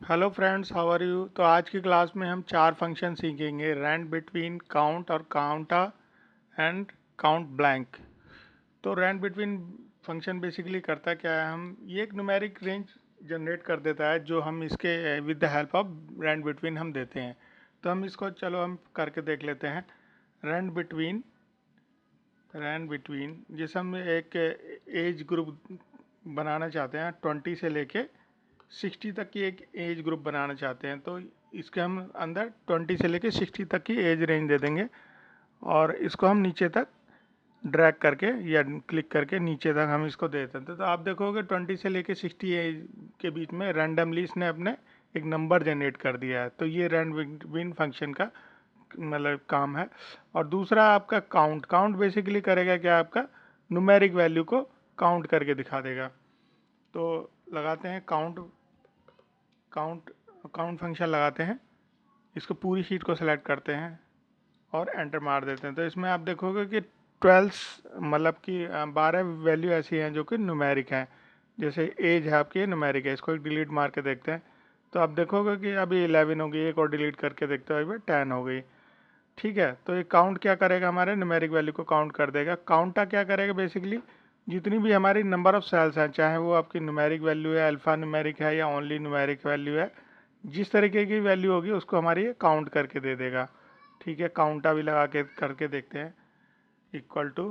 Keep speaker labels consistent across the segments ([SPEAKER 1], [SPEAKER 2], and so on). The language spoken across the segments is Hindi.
[SPEAKER 1] Hello friends, how are you. तो आज की क्लास में हम चार फंक्शन सीखेंगे: रैंड, बिटवीन, काउंट और काउंटा एंड काउंट ब्लैंक। तो रैंड बिटवीन फंक्शन बेसिकली करता क्या है, हम ये एक न्यूमेरिक रेंज जनरेट कर देता है जो हम इसके with the help of rand between हम देते हैं। तो हम इसको चलो हम करके देख लेते हैं। रैंड बिटवीन जैसे हम एक एज ग्रुप बनाना चाहते हैं, 20 से लेके 60 तक की एक एज ग्रुप बनाना चाहते हैं। तो इसके हम अंदर 20 से लेके 60 तक की एज रेंज दे देंगे और इसको हम नीचे तक ड्रैग करके या क्लिक करके नीचे तक हम इसको दे देते हैं। तो आप देखोगे 20 से लेके 60 एज के बीच में रैंडमली इसने अपने एक नंबर जनरेट कर दिया है। तो ये रैंडम फंक्शन का मतलब काम है। और दूसरा आपका काउंट बेसिकली करेगा क्या, आपका न्यूमेरिक वैल्यू को काउंट करके दिखा देगा। तो लगाते हैं काउंट काउंट फंक्शन लगाते हैं, इसको पूरी शीट को सिलेक्ट करते हैं और एंटर मार देते हैं। तो इसमें आप देखोगे कि 12 मतलब कि 12 वैल्यू ऐसी हैं जो कि न्यूमेरिक हैं। जैसे एज है आपकी, न्यूमेरिक है, इसको एक डिलीट मार के देखते हैं। तो आप देखोगे कि अभी 11 हो गई, एक और डिलीट करके देखते हो अभी 10 हो गई। ठीक है, तो ये काउंट क्या करेगा, हमारे न्यूमेरिक वैल्यू को काउंट कर देगा। काउंटा क्या करेगा, बेसिकली जितनी भी हमारी नंबर ऑफ सेल्स हैं, चाहे वो आपकी न्यूमेरिक वैल्यू है, अल्फा न्यूमेरिक है या ओनली न्यूमेरिक वैल्यू है, जिस तरीके की वैल्यू होगी उसको हमारी ये काउंट करके दे देगा। ठीक है, काउंटा भी लगा के करके देखते हैं। इक्वल टू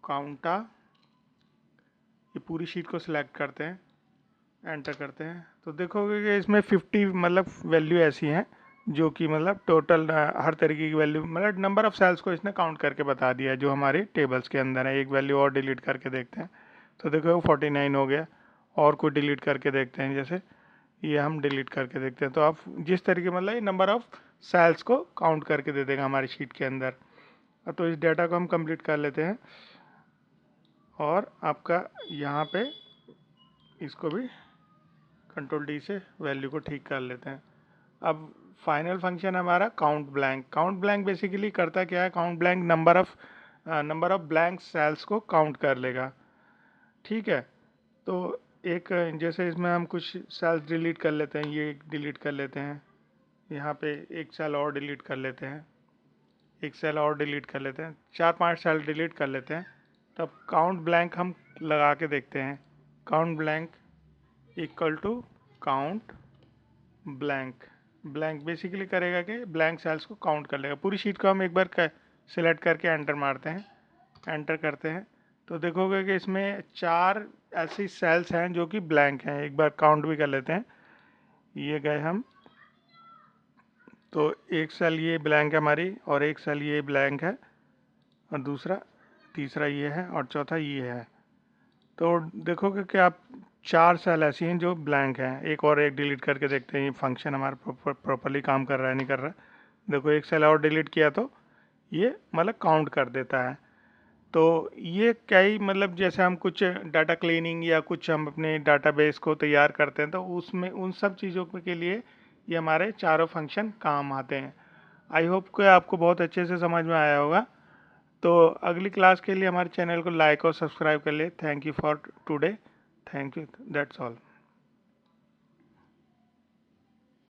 [SPEAKER 1] काउंटा, ये पूरी शीट को सिलेक्ट करते हैं, एंटर करते हैं। तो देखोगे कि इसमें 50 मतलब वैल्यू ऐसी हैं जो कि मतलब टोटल हर तरीके की वैल्यू मतलब नंबर ऑफ सेल्स को इसने काउंट करके बता दिया है जो हमारे टेबल्स के अंदर है। एक वैल्यू और डिलीट करके देखते हैं, तो देखो 49 हो गया। और कोई डिलीट करके देखते हैं, जैसे ये हम डिलीट करके देखते हैं। तो आप जिस तरीके मतलब ये नंबर ऑफ सेल्स को काउंट करके दे देगा हमारी शीट के अंदर। तो इस डेटा को हम कंप्लीट कर लेते हैं और आपका यहाँ पे इसको भी कंट्रोल डी से वैल्यू को ठीक कर लेते हैं। अब फाइनल फंक्शन हमारा काउंट ब्लैंक बेसिकली करता क्या है, count blank number of blank cells को काउंट कर लेगा। ठीक है, तो एक जैसे इसमें हम कुछ सेल्स डिलीट कर लेते हैं, ये डिलीट कर लेते हैं, यहाँ पे एक सेल और डिलीट कर लेते हैं, एक सेल और डिलीट कर लेते हैं, 4-5 सेल डिलीट कर लेते हैं। तब काउंट ब्लैंक हम लगा के देखते हैं। Count blank equal to count blank. Blank basically करेगा कि ब्लैंक सेल्स को काउंट कर लेगा। पूरी शीट को हम एक बार सिलेक्ट करके एंटर मारते हैं, एंटर करते हैं। तो देखोगे कि इसमें 4 ऐसी सेल्स हैं जो कि ब्लैंक हैं। एक बार काउंट भी कर लेते हैं, ये गए हम। तो एक सेल ये ब्लैंक है हमारी, और एक सेल ये ब्लैंक है, और दूसरा तीसरा ये है, और चौथा ये है। तो देखोगे कि आप 4 सेल ऐसी हैं जो ब्लैंक हैं। एक और एक डिलीट करके देखते हैं ये फंक्शन हमारा प्रॉपरली काम कर रहा है नहीं कर रहा है। देखो एक सेल और डिलीट किया तो ये मतलब काउंट कर देता है। तो ये क्या ही मतलब जैसे हम कुछ डाटा क्लीनिंग या कुछ हम अपने डाटाबेस को तैयार करते हैं तो उसमें उन सब चीज़ों के लिए ये हमारे चारों फंक्शन काम आते हैं। आई होप कि आपको बहुत अच्छे से समझ में आया होगा। तो अगली क्लास के लिए हमारे चैनल को लाइक और सब्सक्राइब कर ले। Thank you for today. Thank you, that's all.